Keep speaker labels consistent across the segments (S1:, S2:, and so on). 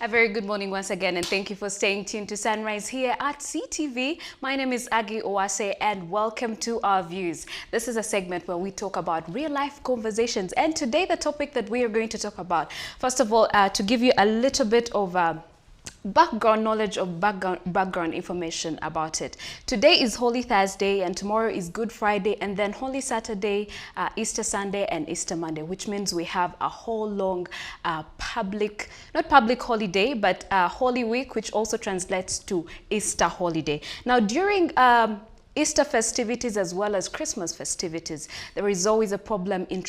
S1: A very good morning once again, and thank you for staying tuned to Sunrise here at CTV. My name is Agi Owase, and welcome to Our Views. This is a segment where we talk about real-life conversations, and today the topic that we are going to talk about, first of all, to give you a little bit of background knowledge of background information about it. Today is Holy Thursday and tomorrow is Good Friday, and then Holy Saturday, Easter Sunday and Easter Monday, which means we have a whole long not public holiday, but Holy Week, which also translates to Easter holiday. Now during Easter festivities as well as Christmas festivities, there is always a problem in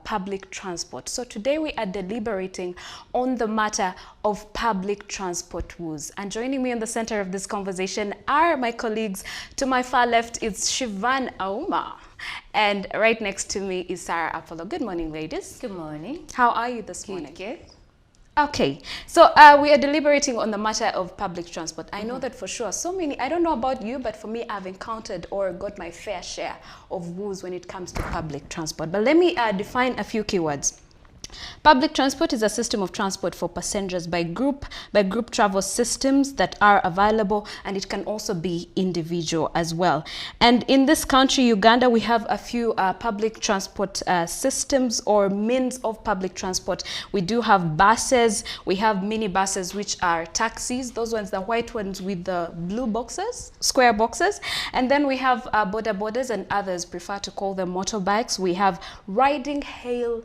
S1: public transport. So today we are deliberating on the matter of public transport woes. And joining me in the center of this conversation are my colleagues. To my far left is Shivan Auma. And right next to me is Sarah Apollo. Good morning, ladies.
S2: Good morning.
S1: How are you this morning?
S2: Good.
S1: Okay, so we are deliberating on the matter of public transport. I know that for sure so many, I don't know about you, but for me, I've encountered or got my fair share of woes when it comes to public transport. But let me define a few keywords. Public transport is a system of transport for passengers by group travel systems that are available, and it can also be individual as well. And in this country, Uganda, we have a few public transport systems or means of public transport. We do have buses, we have minibuses, which are taxis, those ones, the white ones with the blue boxes, square boxes. And then we have border borders, and others prefer to call them motorbikes. We have ride-hailing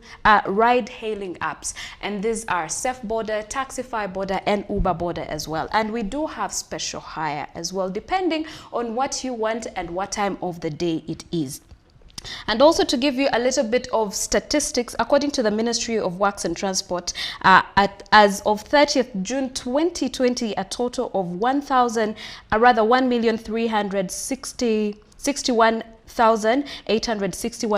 S1: apps, and these are Safe Border, Taxify Border, and Uber Border as well. And we do have special hire as well, depending on what you want and what time of the day it is. And also to give you a little bit of statistics, according to the Ministry of Works and Transport, as of 30th June 2020, a total of 1,861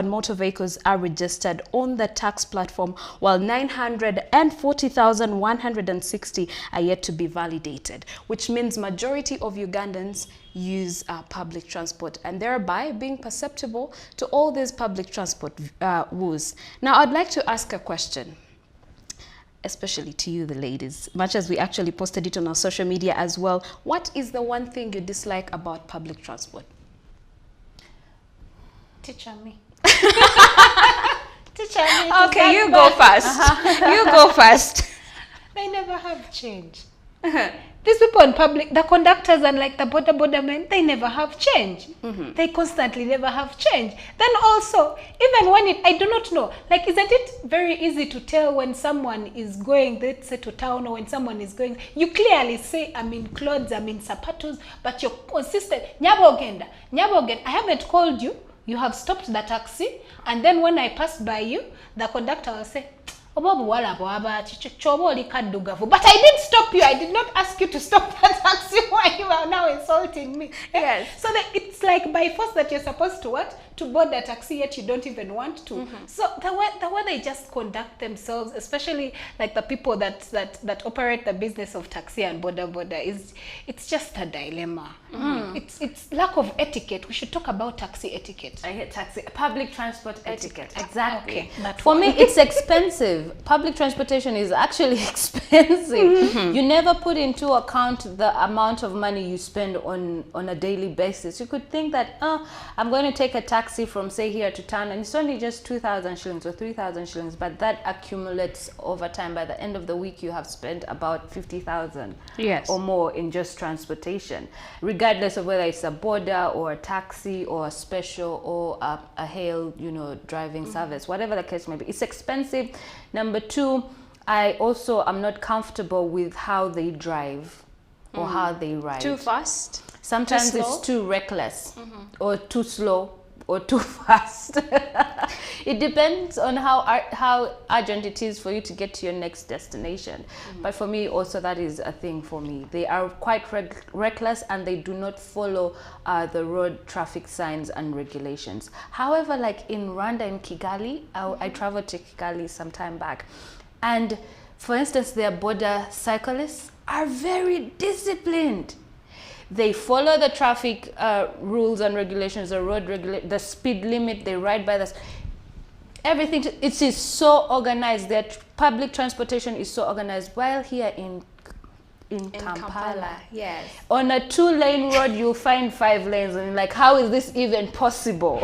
S1: motor vehicles are registered on the tax platform, while 940,160 are yet to be validated, which means majority of Ugandans use public transport, and thereby being perceptible to all these public transport woes. Now, I'd like to ask a question, especially to you, the ladies, much as we actually posted it on our social media as well. What is the one thing you dislike about public transport?
S2: Teacher me.
S1: Okay, you go first. You go first.
S2: They never have change. These people in public, the conductors and like the border men, they never have change. They constantly never have change. Then also, even when I do not know, like, isn't it very easy to tell when someone is going, let's say, to town, or when someone is going, you clearly say, I'm in clothes, I'm in sapatos, but you're consistent. Nyabogenda, I haven't called you. You have stopped the taxi, and then when I pass by you, the conductor will say, but I didn't stop you. I did not ask you to stop the taxi. Why you are now insulting me?
S1: Yes.
S2: So that it's like by force that you're supposed to what? To board the taxi, yet you don't even want to. So the way they just conduct themselves, especially like the people that operate the business of taxi and border it's just a dilemma. It's lack of etiquette. We should talk about taxi etiquette.
S1: I hate taxi. Public transport etiquette.
S2: Exactly.
S1: Okay.
S2: For
S1: me, it's expensive. Public transportation is actually expensive. You never put into account the amount of money you spend on a daily basis. You could think that, I'm going to take a taxi from, say, here to town, and it's only just 2,000 shillings or 3,000 shillings, but that accumulates over time. By the end of the week, you have spent about 50,000 or more in just transportation, regardless of whether it's a border or a taxi or a special or a hail, driving service, whatever the case may be. It's expensive. Number two, I also am not comfortable with how they drive or how they ride.
S2: Too fast?
S1: Sometimes it's too reckless or too slow or too fast. It depends on how urgent it is for you to get to your next destination. But for me also, that is a thing for me. They are quite reckless, and they do not follow the road traffic signs and regulations. However, like in Rwanda, in Kigali, I traveled to Kigali some time back, and for instance, their border cyclists are very disciplined. They follow the traffic rules and regulations, the speed limit, they ride by the...
S3: everything, it is so organized. Their public transportation is so organized. While here in Kampala,
S1: yes,
S3: on a 2-lane road you'll find 5 lanes, and like, how is this even possible?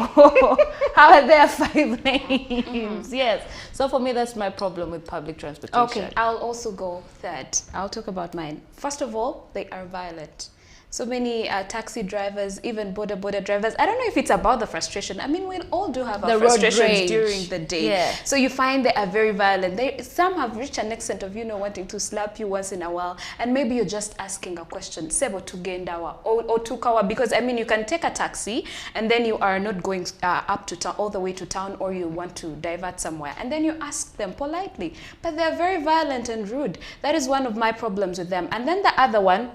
S3: How are there 5 lanes? Yes, so for me that's my problem with public transportation.
S1: Okay, I'll also go third. I'll talk about mine. First of all, they are violent. So many taxi drivers, even border drivers. I don't know if it's about the frustration. I mean, we all do have our frustrations during the day.
S3: Yeah.
S1: So you find they are very violent. Some have reached an extent of, wanting to slap you once in a while. And maybe you're just asking a question. Sebo tugendawa or tukawa. Because, I mean, you can take a taxi and then you are not going up to town, all the way to town, or you want to divert somewhere. And then you ask them politely. But they're very violent and rude. That is one of my problems with them. And then the other one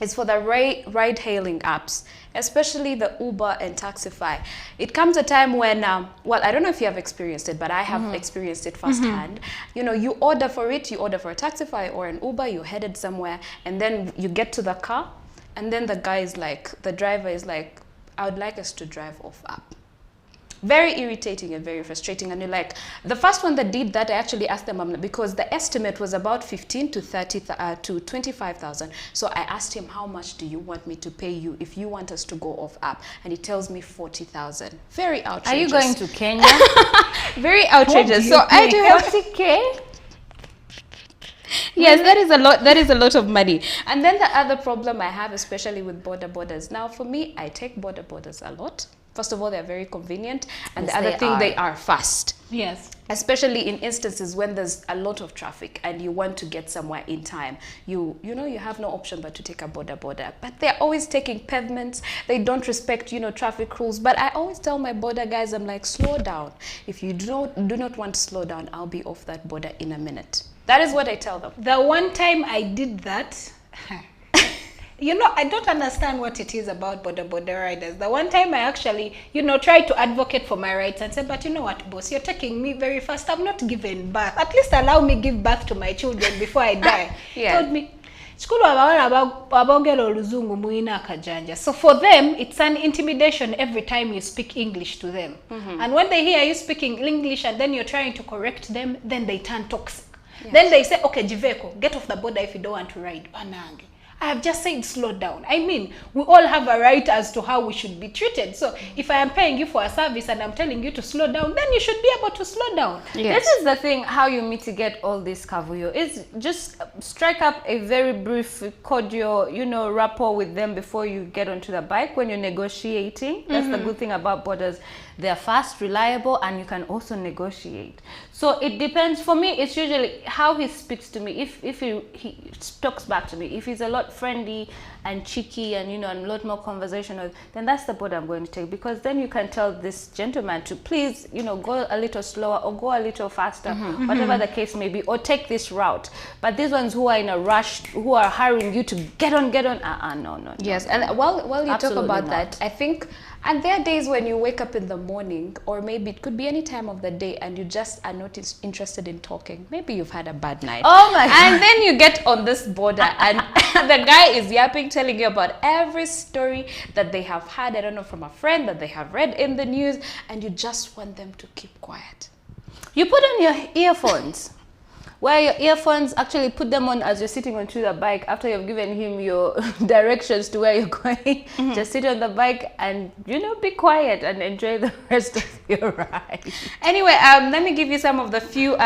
S1: is for the ride-hailing apps, especially the Uber and Taxify. It comes a time when, well, I don't know if you have experienced it, but I have experienced it firsthand. You order for it, you order for a Taxify or an Uber, you're headed somewhere, and then you get to the car, and then the driver is like, I would like us to drive off app. Very irritating and very frustrating. And you're like, the first one that did that, I actually asked them, because the estimate was about 15 to 30 to 25,000. So I asked him, how much do you want me to pay you if you want us to go off app? And he tells me 40,000. Very outrageous.
S3: Are you going to Kenya?
S1: Very outrageous. So I do have
S3: 40K.
S1: Yes, that is a lot. That is a lot of money. And then the other problem I have, especially with borders. Now, for me, I take borders a lot. First of all, they're very convenient, and
S3: yes,
S1: the other thing, they are fast.
S2: Yes.
S1: Especially in instances when there's a lot of traffic and you want to get somewhere in time. You have no option but to take a border. But they're always taking pavements. They don't respect, traffic rules. But I always tell my border guys, I'm like, slow down. If you do not want to slow down, I'll be off that border in a minute. That is what I tell them.
S2: The one time I did that, I don't understand what it is about border riders. The one time I actually, tried to advocate for my rights and said, but you know what, boss, you're taking me very fast. I'm not giving birth. At least allow me give birth to my children before I die.
S1: Yeah.
S2: Told me, so for them, it's an intimidation every time you speak English to them. And when they hear you speaking English and then you're trying to correct them, then they turn toxic. Yes. Then they say, okay, Jiveko, get off the border if you don't want to ride. Panange. I have just said slow down. I mean, we all have a right as to how we should be treated. So if I am paying you for a service and I'm telling you to slow down, then you should be able to slow down.
S3: Yes. This is the thing, how you mitigate all this kavuyo is just strike up a very brief, cordial, rapport with them before you get onto the bike when you're negotiating. That's the good thing about borders. They're fast, reliable, and you can also negotiate. So it depends. For me, it's usually how he speaks to me. If he talks back to me, if he's a lot friendly and cheeky and and a lot more conversational, then that's the border I'm going to take, because then you can tell this gentleman to please go a little slower or go a little faster, whatever the case may be, or take this route. But these ones who are in a rush, who are hurrying you to get on, no.
S1: Yes, and while you talk about
S3: not.
S1: that, I think, and there are days when you wake up in the morning, or maybe it could be any time of the day, and you just are not interested in talking. Maybe you've had a bad night.
S3: Oh my God.
S1: And then you get on this border and the guy is yapping, telling you about every story that they have had, I don't know, from a friend that they have read in the news, and you just want them to keep quiet.
S3: You put on your earphones. Where your earphones, actually put them on as you're sitting onto the bike after you've given him your directions to where you're going. Just sit on the bike and, be quiet and enjoy the rest of your ride.
S1: Anyway, let me give you some of the few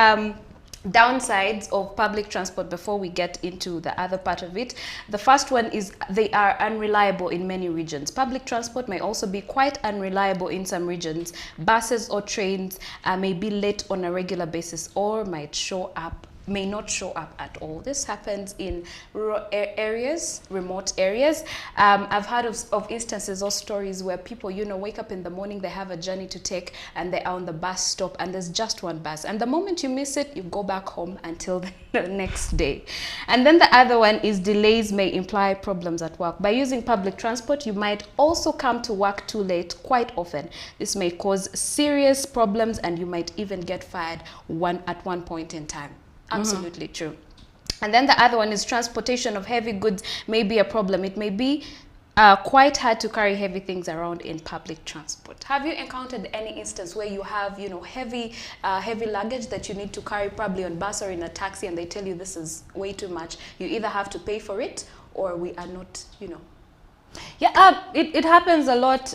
S1: downsides of public transport before we get into the other part of it. The first one is they are unreliable in many regions. Public transport may also be quite unreliable in some regions. Buses or trains may be late on a regular basis or may not show up at all. This happens in rural areas, remote areas. I've heard of instances or stories where people, wake up in the morning, they have a journey to take, and they are on the bus stop, and there's just one bus. And the moment you miss it, you go back home until the next day. And then the other one is delays may imply problems at work. By using public transport, you might also come to work too late quite often. This may cause serious problems, and you might even get fired at one point in time. Absolutely true. And then the other one is transportation of heavy goods may be a problem. It may be quite hard to carry heavy things around in public transport. Have you encountered any instance where you have, heavy luggage that you need to carry probably on bus or in a taxi, and they tell you this is way too much? You either have to pay for it, or we are not,
S3: Yeah, it happens a lot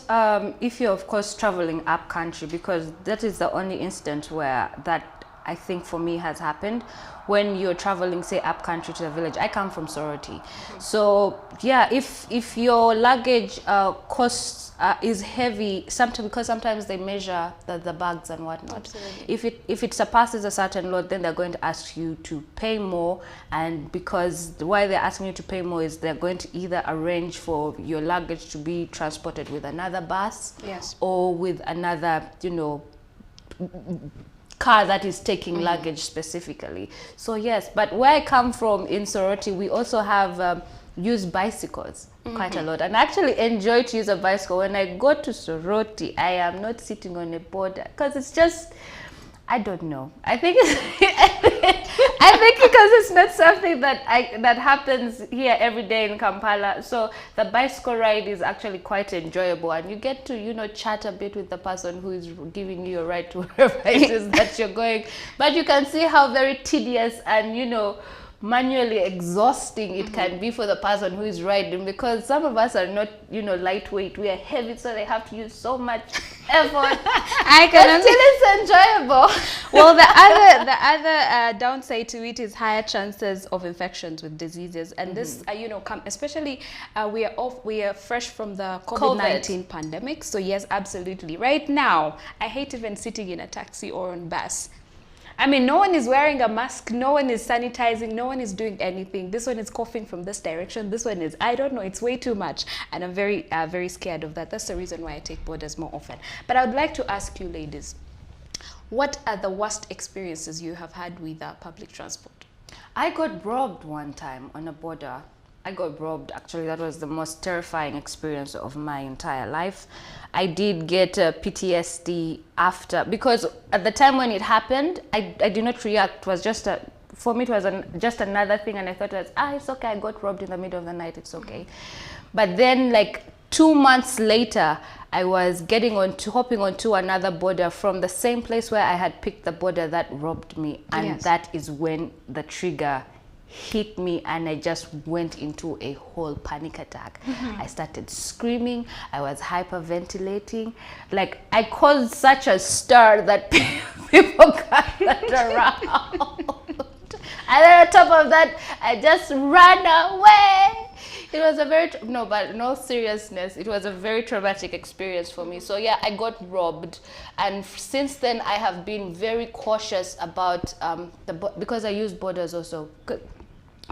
S3: if you're, of course, traveling up country, because that is the only instance where that, I think, for me has happened. When you're traveling, say, up country to the village. I come from Soroti. So yeah, if your luggage costs is heavy, because sometimes they measure the bags and whatnot.
S1: Absolutely.
S3: If it surpasses a certain load, then they're going to ask you to pay more, and because why they're asking you to pay more is they're going to either arrange for your luggage to be transported with another bus,
S1: yes,
S3: or with another, car that is taking luggage specifically. So yes, but where I come from in Soroti, we also have used bicycles quite a lot, and I actually enjoy to use a bicycle. When I go to Soroti, I am not sitting on a border, because it's just, I don't know. I think because it's not something that happens here every day in Kampala. So the bicycle ride is actually quite enjoyable, and you get to, chat a bit with the person who is giving you a ride to wherever it is that you're going. But you can see how very tedious and, manually exhausting it can be for the person who is riding, because some of us are not, lightweight. We are heavy, so they have to use so much effort. But still it's enjoyable.
S1: Well, the other downside to it is higher chances of infections with diseases, and this especially we are fresh from the COVID-19 pandemic. So yes, absolutely. Right now, I hate even sitting in a taxi or on bus. I mean, no one is wearing a mask, no one is sanitizing, no one is doing anything. This one is coughing from this direction, this one is, I don't know, it's way too much. And I'm very, very scared of that. That's the reason why I take borders more often. But I would like to ask you, ladies, what are the worst experiences you have had with public transport?
S3: I got robbed one time on a border. I got robbed, actually. That was the most terrifying experience of my entire life. I did get PTSD after, because at the time when it happened, I did not react. It was just for me, it was just another thing, and I thought, it's okay, I got robbed in the middle of the night, it's okay. But then, like 2 months later, I was hopping onto another border from the same place where I had picked the border that robbed me, and
S1: yes,
S3: that is when the trigger hit me, and I just went into a whole panic attack. I started screaming, I was hyperventilating, like I caused such a stir that people gathered around. And then on top of that, I just ran away. It was a very, but in all seriousness, it was a very traumatic experience for me. So yeah, I got robbed. And since then, I have been very cautious about, because I use borders also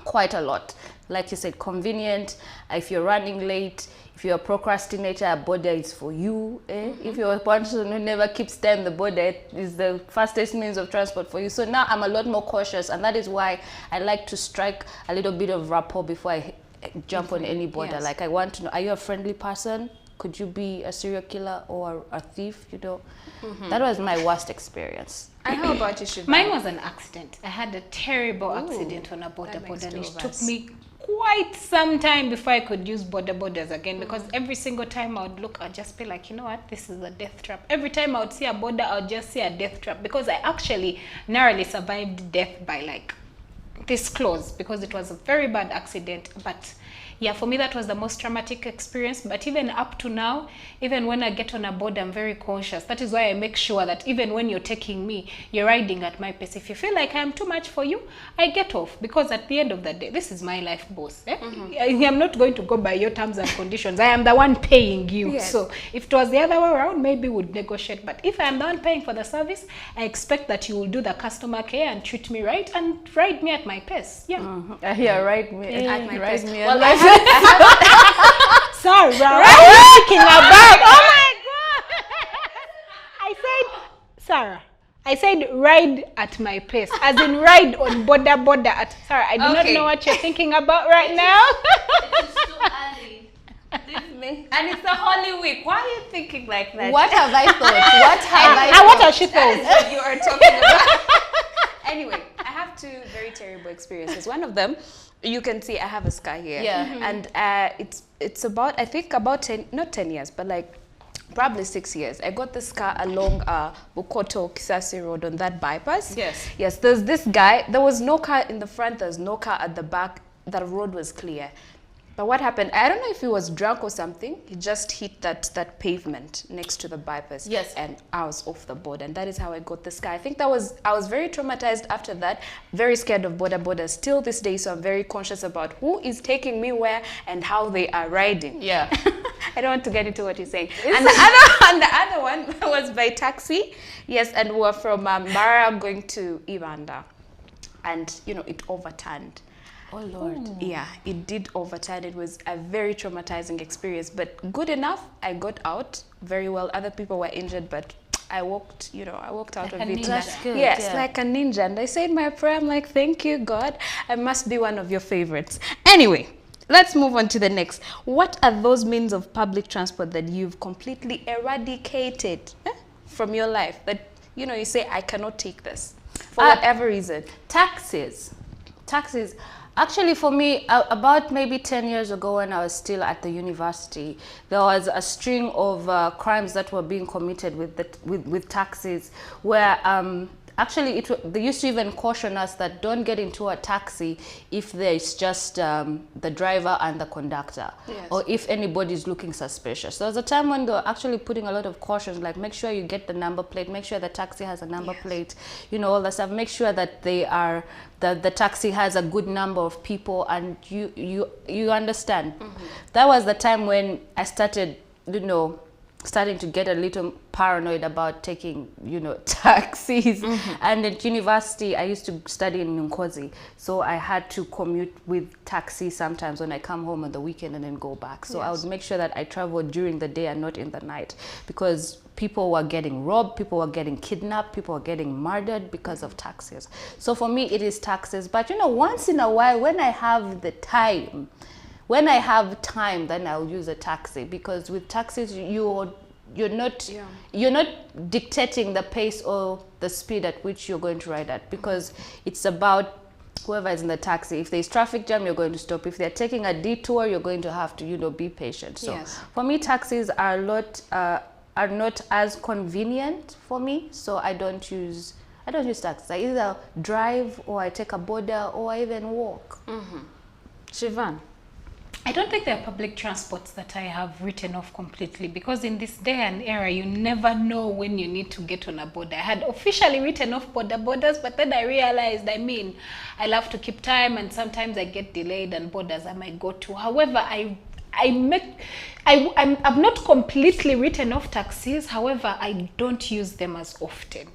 S3: quite a lot. Like you said, convenient. If you're running late, if you're a procrastinator, a border is for you. If you're a person who never keeps time, the border is the fastest means of transport for you. So now I'm a lot more cautious, and that is why I like to strike a little bit of rapport before I jump on any border.
S1: Yes.
S3: Like, I want to know, are you a friendly person? Could you be a serial killer or a thief? That was my worst experience.
S1: And how about you, Shiva?
S2: Mine was an accident. I had a terrible accident on a border, and it took me quite some time before I could use borders again, because every single time I would look, I'd just be like, you know what, this is a death trap. Every time I would see a border, I would just see a death trap, because I actually narrowly survived death by like this close, because it was a very bad accident. But yeah, for me, that was the most traumatic experience. But even up to now, even when I get on a border, I'm very cautious. That is why I make sure that even when you're taking me, you're riding at my pace. If you feel like I am too much for you, I get off. Because at the end of the day, this is my life, boss. I'm not going to go by your terms and conditions. I am the one paying you.
S1: Yes.
S2: So if it was the other way around, maybe we'd negotiate. But if I am the one paying for the service, I expect that you will do the customer care and treat me right and ride me at my pace. Yeah.
S3: Yeah, ride me.
S1: At my
S3: Ride
S1: pace.
S3: me.
S1: Well,
S2: Sorry, what are you thinking about? Oh my God! I said ride at my pace, as in ride on border at. Sorry, I do not know what you're thinking about right now.
S3: It's too early. Leave me.
S1: and it's the Holy Week. Why are you thinking like that?
S3: What have I thought? What have I
S2: What
S3: thought?
S2: has she thought?
S1: That is what you are talking about. Anyway, I have two very terrible memorable experiences. One of them, you can see I have a scar here.
S3: Yeah.
S1: And it's about, I think about 10, not 10 years, but like probably 6 years. I got this car along Bukoto Kisasi Road on that bypass.
S3: Yes.
S1: Yes, there's this guy. There was no car in the front. There's no car at the back. The road was clear. But what happened? I don't know if he was drunk or something. He just hit that pavement next to the bypass.
S3: Yes.
S1: And I was off the board. And that is how I got this car. I think I was very traumatized after that. Very scared of border still this day. So I'm very conscious about who is taking me where and how they are riding.
S3: Yeah.
S1: I don't want to get into what you're saying. And the other one was by taxi. Yes, and we were from Mara going to Uganda. And, you know, it overturned.
S3: Oh, Lord.
S1: Yeah, it did overturn. It was a very traumatizing experience, but good enough. I got out very well. Other people were injured, but I walked out
S2: Like
S1: of
S2: a
S1: it.
S2: ninja.
S3: That's good.
S1: Yes,
S3: yeah.
S1: like a ninja. And I said my prayer. I'm like, thank you, God. I must be one of your favorites. Anyway, let's move on to the next. What are those means of public transport that you've completely eradicated from your life? That, you know, you say, I cannot take this for whatever reason.
S3: Taxis. Actually, for me, about maybe 10 years ago when I was still at the university, there was a string of crimes that were being committed with taxis where actually they used to even caution us that don't get into a taxi if there's just the driver and the conductor.
S1: Yes.
S3: Or if anybody is looking suspicious. There was a time when they were actually putting a lot of cautions, like make sure you get the number plate, make sure the taxi has a number plate, you know, all that stuff. Make sure that the taxi has a good number of people, and you understand. That was the time when I started, you know, starting to get a little paranoid about taking, you know, taxis. And at university, I used to study in Nkozi, so I had to commute with taxi sometimes when I come home on the weekend and then go back. So I would make sure that I traveled during the day and not in the night, because people were getting robbed, people were getting kidnapped, people were getting murdered because of taxis. So for me, it is taxis. But, you know, once in a while, when I have the time, then I'll use a taxi, because with taxis you're not dictating the pace or the speed at which you're going to ride at, because it's about whoever is in the taxi. If there's traffic jam, you're going to stop. If they're taking a detour, you're going to have to, you know, be patient. So for me, taxis are not as convenient for me, so I don't use taxis. I either drive, or I take a border, or I even walk.
S1: Shivan?
S2: I don't think there are public transports that I have written off completely, because in this day and era, you never know when you need to get on a border. I had officially written off borders, but then I realized, I love to keep time, and sometimes I get delayed, and borders I might go to. However, I've not completely written off taxis. However, I don't use them as often.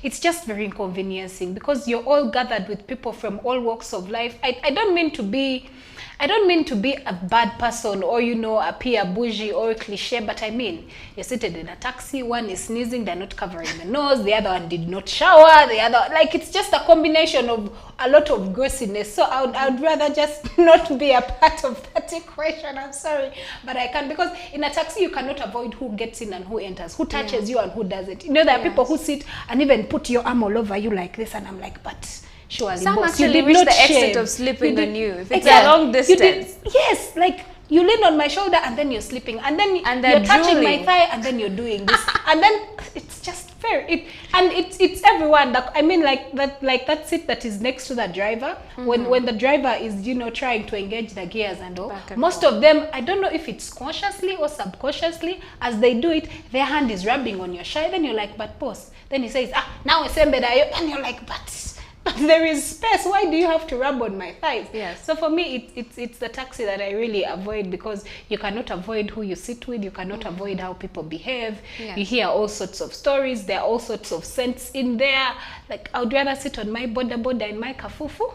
S2: It's just very inconveniencing, because you're all gathered with people from all walks of life. I don't mean to be a bad person, or, you know, appear bougie or cliche, but I mean, you're seated in a taxi, one is sneezing, they're not covering the nose, the other one did not shower, the other, like, it's just a combination of a lot of grossiness. So I would rather just not be a part of that equation. I'm sorry, but I can't, because in a taxi you cannot avoid who gets in and who enters, who touches you and who doesn't. You know, there are people who sit and even put your arm all over you like this, and I'm like, but surely,
S1: some
S2: boss,
S1: actually reach the extent of sleeping on you if it's a long distance.
S2: Yes, like, you lean on my shoulder and then you're sleeping, and then you're touching my thigh, and then you're doing this, and then it's just fair. It's everyone. That, I mean, like that seat that is next to the driver, when the driver is, you know, trying to engage the gears and all. Most of them, I don't know if it's consciously or subconsciously, as they do it, their hand is rubbing on your shoulder. Then you're like, but boss. Then he says, now it's and you're like, but there is space. Why do you have to rub on my thighs?
S1: Yes.
S2: So for me, it's the taxi that I really avoid, because you cannot avoid who you sit with. You cannot avoid how people behave.
S1: Yes.
S2: You hear all sorts of stories. There are all sorts of scents in there. Like, I would rather sit on my border in my kafufu,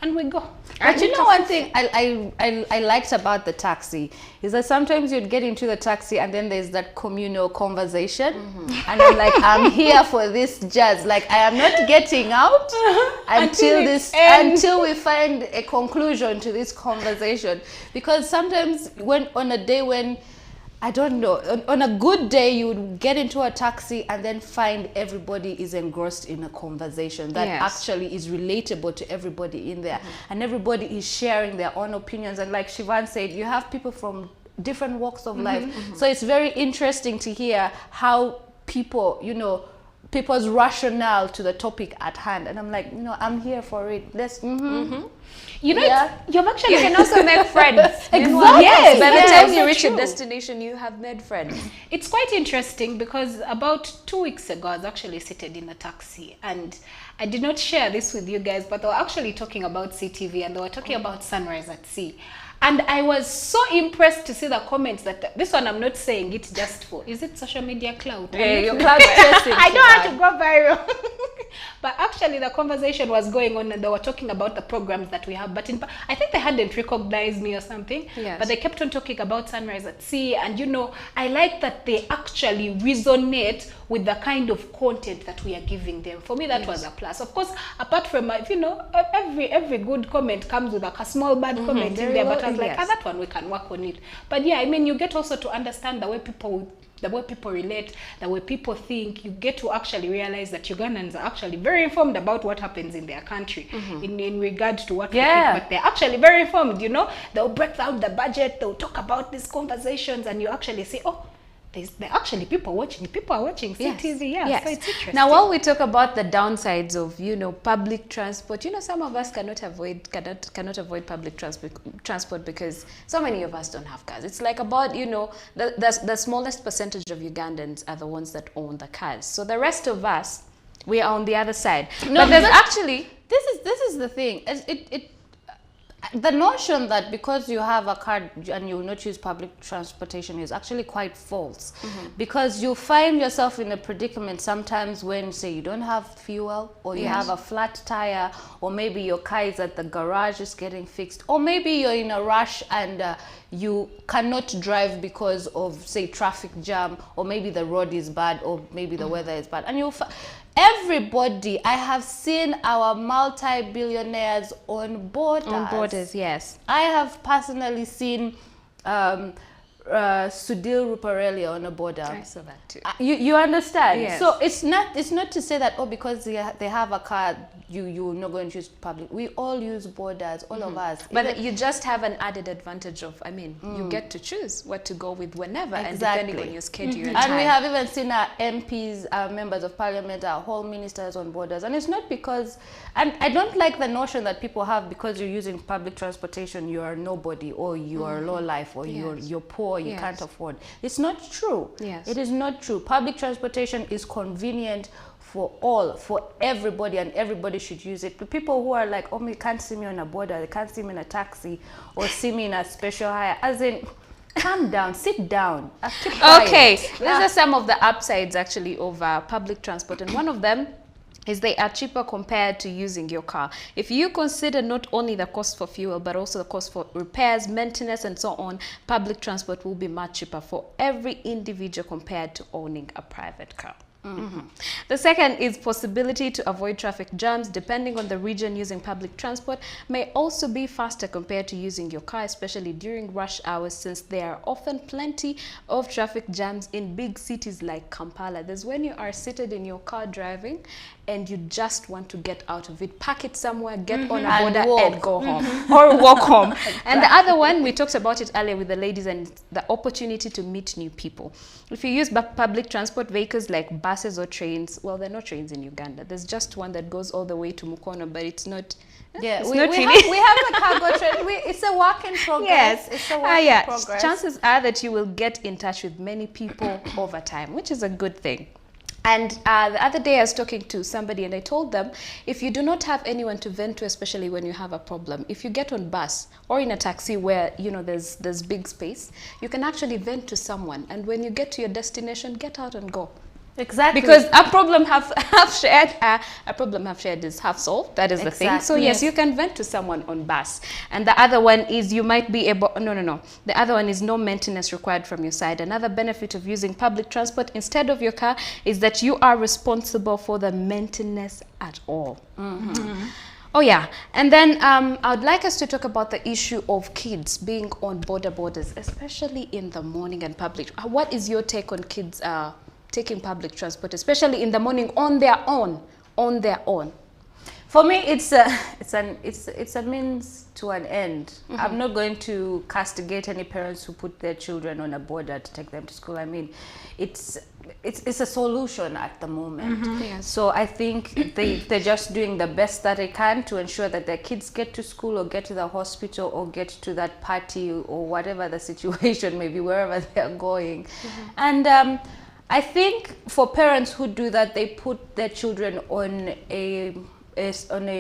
S2: and we go.
S3: But you know, one thing I liked about the taxi is that sometimes you'd get into the taxi and then there's that communal conversation, and I'm like, I'm here for this jazz. Like, I am not getting out until we find a conclusion to this conversation. Because sometimes on a day when I don't know. On a good day, you would get into a taxi and then find everybody is engrossed in a conversation that actually is relatable to everybody in there. And everybody is sharing their own opinions. And like Shivan said, you have people from different walks of life. So it's very interesting to hear how people, you know, people's rationale to the topic at hand. And I'm like, you know, I'm here for it. Let's
S2: you know, you've actually
S1: you can also make friends.
S2: Exactly.
S1: Yes, by the time you
S2: so
S1: reach your
S2: true.
S1: destination, you have made friends.
S2: It's quite interesting because about 2 weeks ago, I was actually seated in a taxi, and I did not share this with you guys, but they were actually talking about CTV, and they were talking about Sunrise at Sea. And I was so impressed to see the comments that this one I'm not saying it just for, is it social media clout?
S3: Yeah, your cloud chasing.
S2: I don't have to go viral. But actually the conversation was going on and they were talking about the programs that we have. But I think they hadn't recognized me or something.
S1: Yes.
S2: But they kept on talking about Sunrise at Sea. And you know, I like that they actually resonate with the kind of content that we are giving them. For me, that was a plus. Of course, apart from, you know, every good comment comes with like a small bad comment in there. But I was like, that one we can work on it. But yeah, I mean, you get also to understand the way people relate, the way people think. You get to actually realize that Ugandans are actually very informed about what happens in their country in regards to what we think, but they're actually very informed, you know. They'll break down the budget, they'll talk about these conversations, and you actually say, oh, there are actually people are watching CTV.
S1: Yes.
S2: So it's interesting.
S1: Now, while we talk about the downsides of, you know, public transport, you know, some of us cannot avoid public transport because so many of us don't have cars. It's like about, you know, the smallest percentage of Ugandans are the ones that own the cars. So the rest of us, we are on the other side.
S3: No,
S1: but there's actually
S3: this is the thing. The notion that because you have a car and you will not use public transportation is actually quite false, because you find yourself in a predicament sometimes when, say, you don't have fuel, or you have a flat tire, or maybe your car is at the garage is getting fixed, or maybe you're in a rush and you cannot drive because of, say, traffic jam, or maybe the road is bad, or maybe the weather is bad, and you everybody, I have seen our multi-billionaires on borders.
S1: on borders, yes.
S3: I have personally seen Sudhir Ruparelli on a border.
S1: I saw that too.
S3: You understand?
S1: Yes.
S3: So it's not to say that, oh, because they have a car, you're not going to use public. We all use borders, all of us.
S1: But you just have an added advantage of, I mean, you get to choose what to go with whenever, and depending on your schedule and
S3: And
S1: time.
S3: we have even seen our MPs, our members of parliament, our whole ministers on borders. And it's not because, and I don't like the notion that people have because you're using public transportation, you are nobody, or you are low life, or you're poor, you can't afford. It's not true.
S1: Yes.
S3: It is not true. Public transportation is convenient for all, for everybody, and everybody should use it. The people who are like, oh, you can't see me on a border, they can't see me in a taxi, or see me in a special hire, as in, calm down, sit down. Keep quiet.
S1: Okay, these are some of the upsides actually of public transport, and one of them is they are cheaper compared to using your car. If you consider not only the cost for fuel, but also the cost for repairs, maintenance, and so on, public transport will be much cheaper for every individual compared to owning a private car. The second is possibility to avoid traffic jams. Depending on the region, using public transport may also be faster compared to using your car, especially during rush hours, since there are often plenty of traffic jams in big cities like Kampala. There's when you are seated in your car driving and you just want to get out of it, park it somewhere, get on a border and go home, or walk home. And the other one, we talked about it earlier with the ladies, and the opportunity to meet new people. If you use public transport vehicles like buses or trains, well, there are no trains in Uganda. There's just one that goes all the way to Mukono, but it's not.
S3: Yeah,
S1: it's
S3: we
S1: not
S3: have the cargo train. It's a work in progress.
S1: Yes.
S3: It's a work in progress.
S1: Chances are that you will get in touch with many people over time, which is a good thing. And the other day I was talking to somebody and I told them, if you do not have anyone to vent to, especially when you have a problem, if you get on bus or in a taxi where, you know, there's big space, you can actually vent to someone. And when you get to your destination, get out and go.
S3: Exactly.
S1: Because a problem half shared is half solved. That is the thing. So yes, you can vent to someone on bus. And the other one is you might be able, no. The other one is no maintenance required from your side. Another benefit of using public transport instead of your car is that you are responsible for the maintenance at all. Oh yeah, and then I'd like us to talk about the issue of kids being on borders, especially in the morning and public. What is your take on kids taking public transport, especially in the morning on their own? On their own.
S3: For me, it's a means to an end. I'm not going to castigate any parents who put their children on a border to take them to school. I mean, it's a solution at the moment.
S1: Yes.
S3: So I think they're just doing the best that they can to ensure that their kids get to school or get to the hospital or get to that party or whatever the situation may be, wherever they're going. And I think for parents who do that, they put their children on a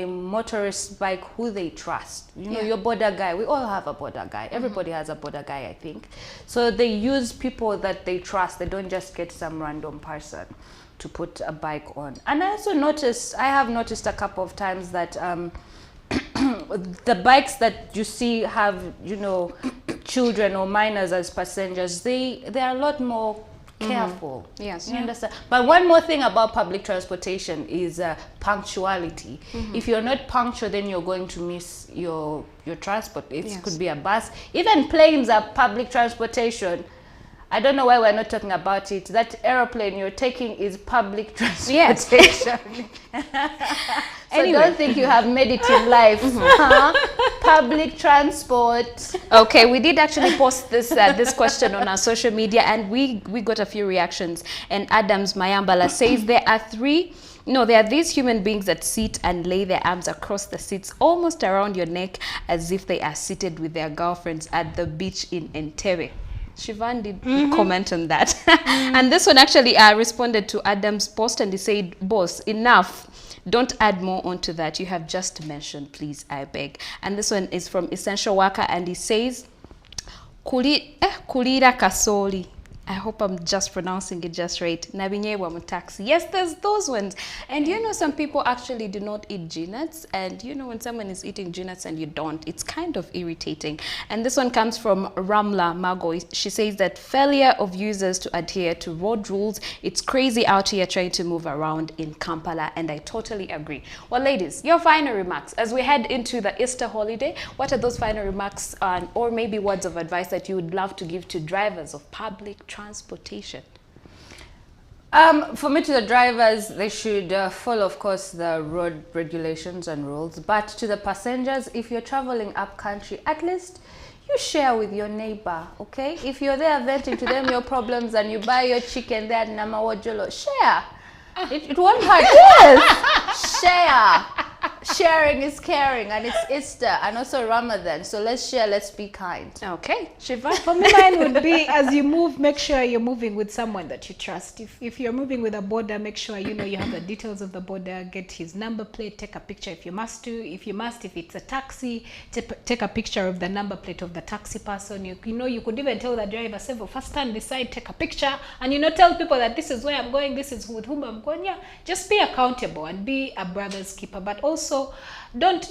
S3: motorist bike who they trust. You know, your border guy. We all have a border guy. Everybody has a border guy, I think. So they use people that they trust. They don't just get some random person to put a bike on. And I have noticed a couple of times that the bikes that you see have, you know, children or minors as passengers, they are a lot more careful.
S1: Yes.
S3: You understand? But one more thing about public transportation is punctuality. If you're not punctual, then you're going to miss your transport. It could be a bus. Even planes are public transportation. I don't know why we're not talking about it. That aeroplane you're taking is public transportation. So
S1: Anyway.
S3: don't think you have made it in life. Public transport.
S1: Okay, we did actually post this this question on our social media, and we got a few reactions. And Adams Mayambala says there are these human beings that sit and lay their arms across the seats almost around your neck as if they are seated with their girlfriends at the beach in Entebbe. Shivan did comment on that. And this one actually responded to Adam's post, and he said, "Boss, enough. Don't add more onto that. You have just mentioned, please, I beg." And this one is from Essential Worker, and he says, Kulira kasoli. I hope I'm just pronouncing it just right. Nabinyewa mutaxi. Yes, there's those ones. And you know, some people actually do not eat G-nuts. And you know, when someone is eating G-nuts and you don't, it's kind of irritating. And this one comes from Ramla Mago. She says that failure of users to adhere to road rules. It's crazy out here trying to move around in Kampala. And I totally agree. Well, ladies, your final remarks as we head into the Easter holiday. What are those final remarks or maybe words of advice that you would love to give to drivers of public transportation?
S3: For me, to the drivers, they should follow, of course, the road regulations and rules. But to the passengers, if you're traveling up country, at least you share with your neighbor, okay? If you're there venting to them your problems and you buy your chicken there at Namawojolo, share. It won't hurt. Yes, share. Sharing is caring, and it's Easter and also Ramadan. So let's share, let's be kind.
S1: Okay, Shiva.
S2: For me, mine would be, as you move, make sure you're moving with someone that you trust. If you're moving with a border, make sure you have the details of the border, get his number plate, take a picture if you must to. If it's a taxi, take a picture of the number plate of the taxi person. You could even tell the driver, say, first stand beside, take a picture, and tell people that this is where I'm going, this is with whom I'm going. Yeah, just be accountable and be a brother's keeper. But also, don't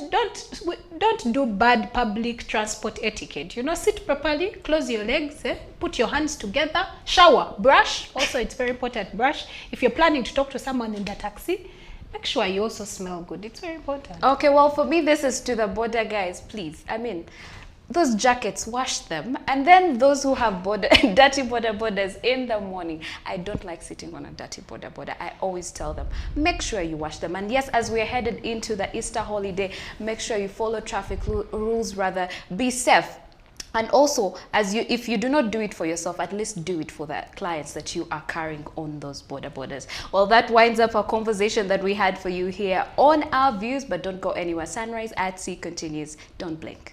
S2: do bad public transport etiquette. Sit properly, close your legs, put your hands together, shower, brush. Also, it's very important, brush. If you're planning to talk to someone in the taxi, make sure you also smell good. It's very important.
S1: Okay, well, for me, this is to the border guys, please. I mean, those jackets, wash them. And then those who have dirty borders in the morning, I don't like sitting on a dirty border. I always tell them, make sure you wash them. And yes, as we're headed into the Easter holiday, make sure you follow traffic rules, rather be safe. And also, if you do not do it for yourself, at least do it for the clients that you are carrying on those borders. Well, that winds up our conversation that we had for you here on Our Views, but don't go anywhere. Sunrise at Sea continues. Don't blink.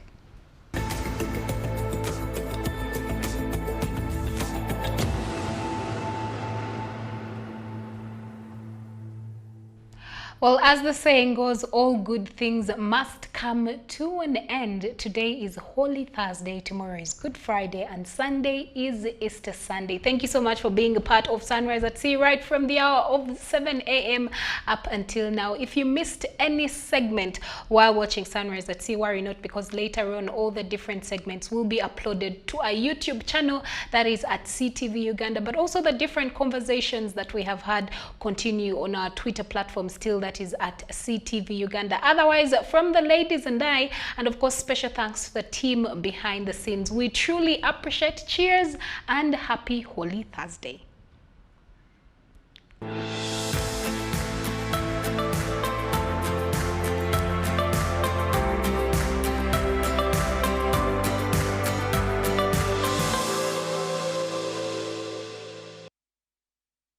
S2: Well, as the saying goes, all good things must come to an end. Today is Holy Thursday, tomorrow is Good Friday, and Sunday is Easter Sunday. Thank you so much for being a part of Sunrise at Sea right from the hour of 7 a.m. up until now. If you missed any segment while watching Sunrise at Sea, worry not, because later on all the different segments will be uploaded to our YouTube channel, that is at CTV Uganda, but also the different conversations that we have had continue on our Twitter platform still, that is at CTV Uganda. Otherwise, from the ladies and I, and of course special thanks to the team behind the scenes, we truly appreciate. Cheers and happy Holy Thursday.